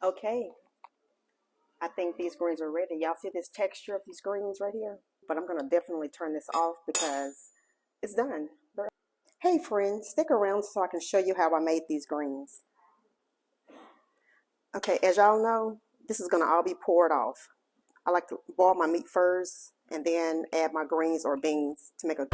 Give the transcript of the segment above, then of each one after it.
Okay, I think these greens are ready. Y'all see this texture of these greens right here? But I'm gonna definitely turn this off because it's done. Hey friends, stick around so I can show you how I made these greens. Okay, as y'all know, this is gonna all be poured off. I like to boil my meat first and then add my greens or beans to make a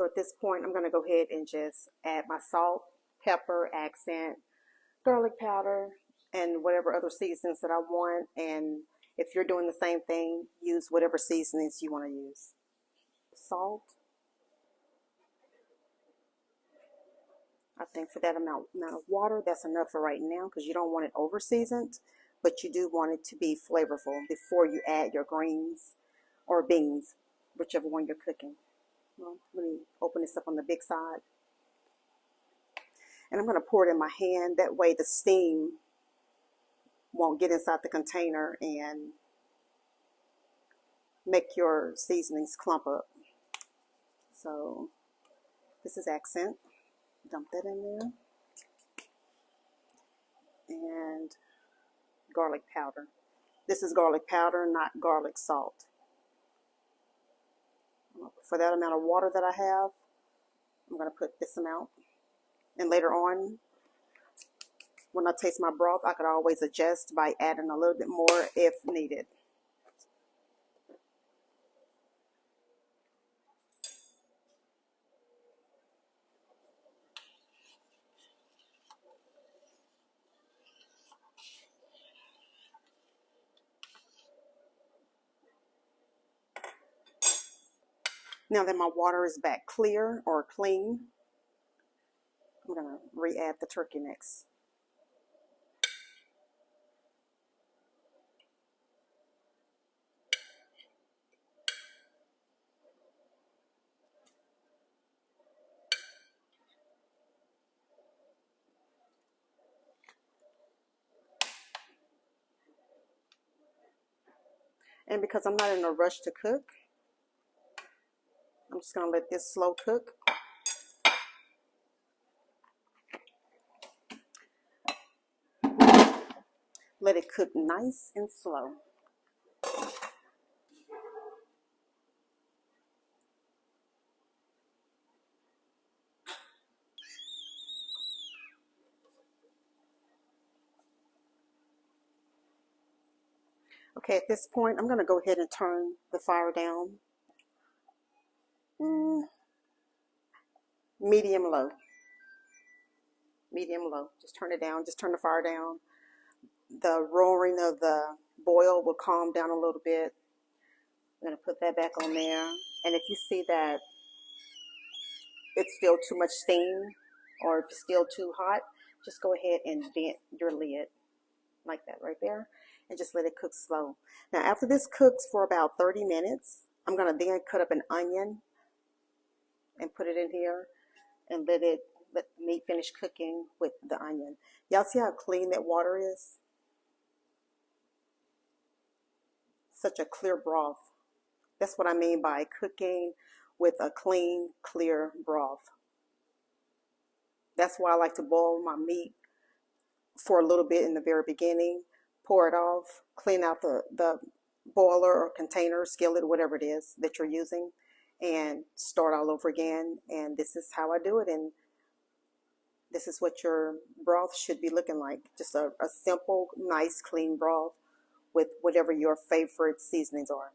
So at this point, I'm going to go ahead and just add my salt, pepper, accent, garlic powder, and whatever other seasonings that I want. And if you're doing the same thing, use whatever seasonings you want to use. Salt. I think for that amount of water, that's enough for right now because you don't want it over seasoned, but you do want it to be flavorful before you add your greens or beans, whichever one you're cooking. Well, let me open this up on the big side. And I'm going to pour it in my hand. That way the steam won't get inside the container and make your seasonings clump up. So this is accent. Dump that in there. And garlic powder. This is garlic powder, not garlic salt. For that amount of water that I have, I'm going to put this amount. And later on, when I taste my broth, I could always adjust by adding a little bit more if needed. Now that my water is back clear or clean, I'm going to re-add the turkey necks. And because I'm not in a rush to cook, I'm just going to let this slow cook. Let it cook nice and slow. Okay, at this point, I'm going to go ahead and turn the fire down. Medium low. Medium low. Just turn it down. Just turn the fire down. The roaring of the boil will calm down a little bit. I'm going to put that back on there. And if you see that it's still too much steam or if it's still too hot, just go ahead and vent your lid like that right there and just let it cook slow. Now after this cooks for about 30 minutes, I'm going to then cut up an onion and put it in here and let the meat finish cooking with the onion. Y'all see how clean that water is? Such a clear broth. That's what I mean by cooking with a clean, clear broth. That's why I like to boil my meat for a little bit in the very beginning, pour it off, clean out the boiler or container, skillet, whatever it is that you're using, and start all over again. And this is how I do it, and this is what your broth should be looking like. Just a simple, nice, clean broth with whatever your favorite seasonings are.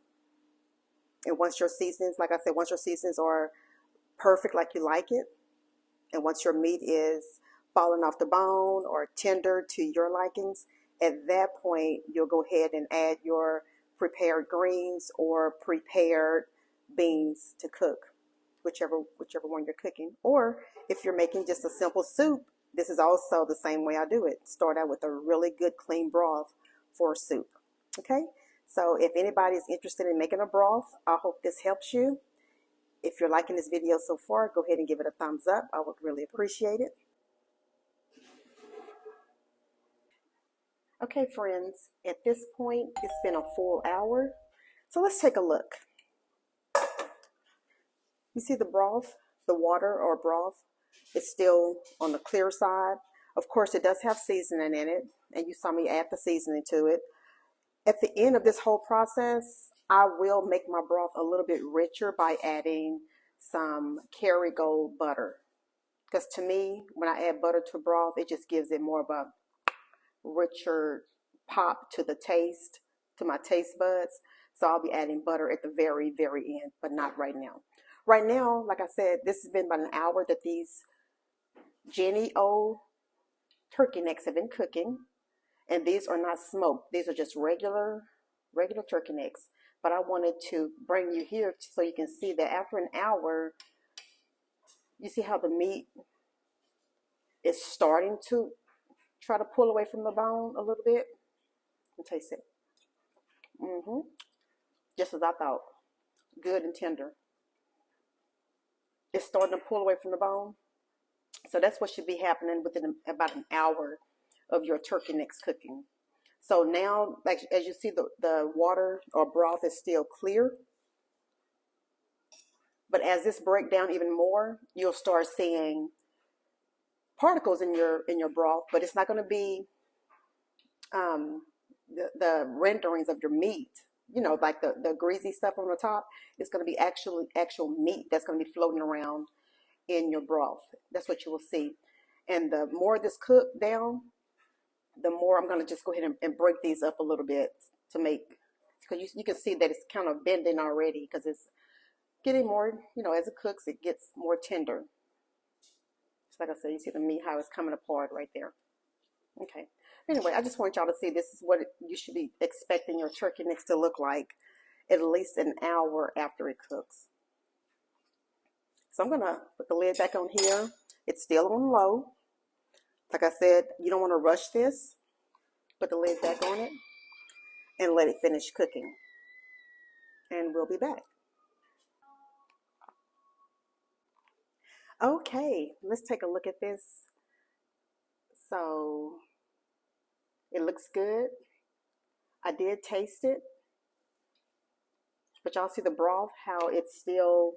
And once your seasonings, like I said, once your seasonings are perfect like you like it, and once your meat is falling off the bone or tender to your likings, at that point, you'll go ahead and add your prepared greens or prepared beans to cook, whichever one you're cooking. Or if you're making just a simple soup, this is also the same way I do it. Start out with a really good clean broth for soup. Okay, so if anybody's interested in making a broth, I hope this helps you. If you're liking this video so far, go ahead and give it a thumbs up. I would really appreciate it. Okay, friends, at this point, it's been a full hour. So let's take a look. You see the broth, the water or broth, is still on the clear side. Of course, it does have seasoning in it, and you saw me add the seasoning to it. At the end of this whole process, I will make my broth a little bit richer by adding some Kerrygold butter. Because to me, when I add butter to broth, it just gives it more of a richer pop to the taste, to my taste buds. So I'll be adding butter at the very, very end, but not right now. Right now, like I said, this has been about an hour that these Jenny O turkey necks have been cooking. And these are not smoked. These are just regular turkey necks. But I wanted to bring you here so you can see that after an hour, you see how the meat is starting to try to pull away from the bone a little bit. And taste it. Just as I thought. Good and tender. It's starting to pull away from the bone. So that's what should be happening within about an hour of your turkey necks cooking. So now, like as you see, the water or broth is still clear. But as this breaks down even more, you'll start seeing particles in your broth, but it's not going to be the renderings of your meat, you know, like the greasy stuff on the top. It's going to be actual meat that's going to be floating around in your broth. That's what you will see. And the more this cooked down, the more I'm going to just go ahead and break these up a little bit to make, because you can see that it's kind of bending already because it's getting more, you know, as it cooks, it gets more tender. Just like I said, you see the meat, how it's coming apart right there. Okay. Anyway, I just want y'all to see this is what you should be expecting your turkey necks to look like at least an hour after it cooks. So I'm going to put the lid back on here. It's still on low. Like I said, you don't want to rush this. Put the lid back on it and let it finish cooking. And we'll be back. Okay, let's take a look at this. So it looks good. I did taste it. But y'all see the broth, how it's still,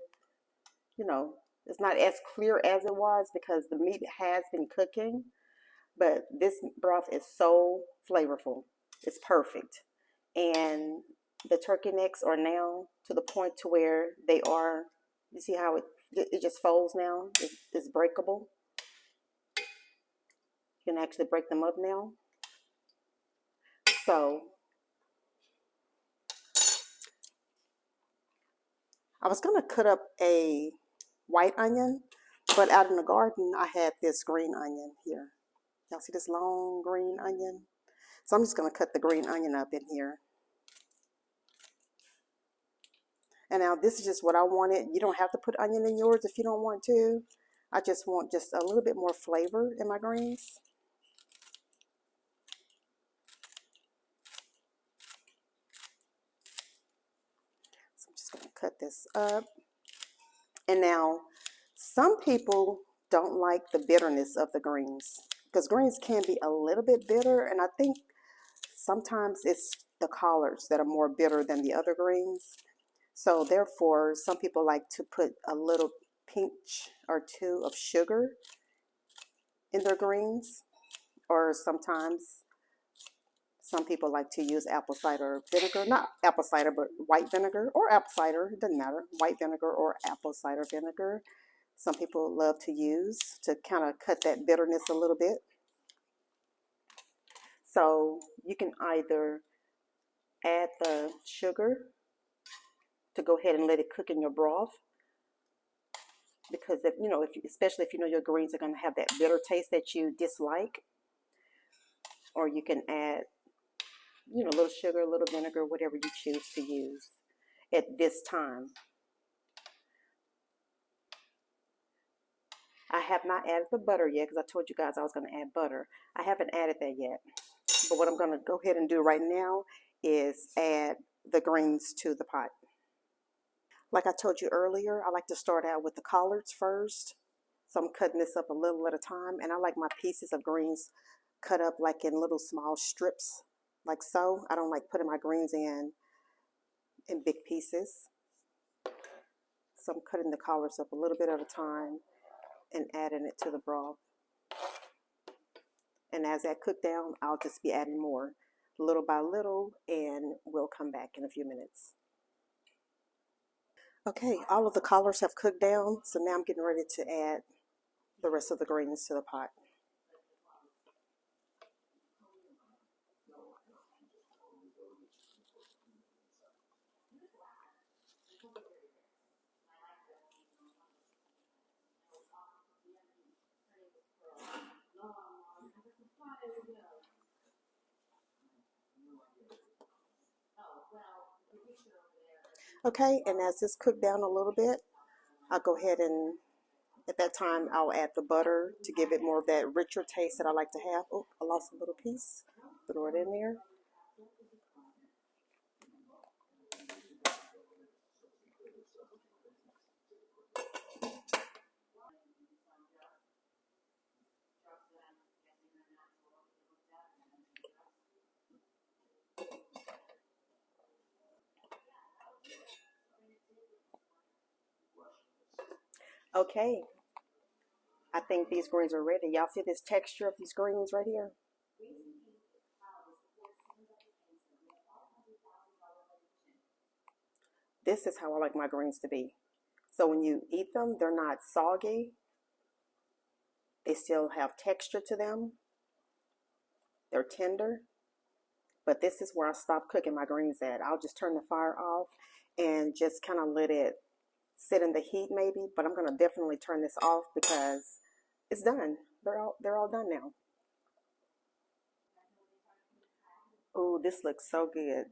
you know, it's not as clear as it was because the meat has been cooking. But this broth is so flavorful. It's perfect. And the turkey necks are now to the point to where they are, you see how it just folds now? It's breakable. You can actually break them up now. So I was going to cut up a white onion, but out in the garden I had this green onion here. Y'all see this long green onion? So I'm just going to cut the green onion up in here. And now this is just what I wanted. You don't have to put onion in yours if you don't want to. I just want just a little bit more flavor in my greens. So I'm just going to cut this up. And now some people don't like the bitterness of the greens because greens can be a little bit bitter. And I think sometimes it's the collards that are more bitter than the other greens. So therefore, some people like to put a little pinch or two of sugar in their greens. Or sometimes some people like to use apple cider vinegar. Not apple cider, but white vinegar or apple cider. It doesn't matter. White vinegar or apple cider vinegar. Some people love to use to kind of cut that bitterness a little bit. So you can either add the sugar to go ahead and let it cook in your broth, because if especially if you know your greens are going to have that bitter taste that you dislike. Or you can add, a little sugar, a little vinegar, whatever you choose to use at this time. I have not added the butter yet because I told you guys I was going to add butter. I haven't added that yet. But what I'm going to go ahead and do right now is add the greens to the pot. Like I told you earlier, I like to start out with the collards first. So I'm cutting this up a little at a time, and I like my pieces of greens cut up like in little small strips, like so. I don't like putting my greens in big pieces. So I'm cutting the collards up a little bit at a time and adding it to the broth. And as that cook down, I'll just be adding more little by little, and we'll come back in a few minutes. Okay, all of the collards have cooked down, so now I'm getting ready to add the rest of the greens to the pot. Okay, and as this cooked down a little bit, I'll go ahead and at that time I'll add the butter to give it more of that richer taste that I like to have. Oh, I lost a little piece. Throw it in there. Okay, I think these greens are ready. Y'all see this texture of these greens right here? This is how I like my greens to be. So when you eat them, they're not soggy. They still have texture to them. They're tender. But this is where I stop cooking my greens at. I'll just turn the fire off and just kind of let it sit in the heat maybe. But I'm going to definitely turn this off because it's done. They're all done now. Oh, this looks so good.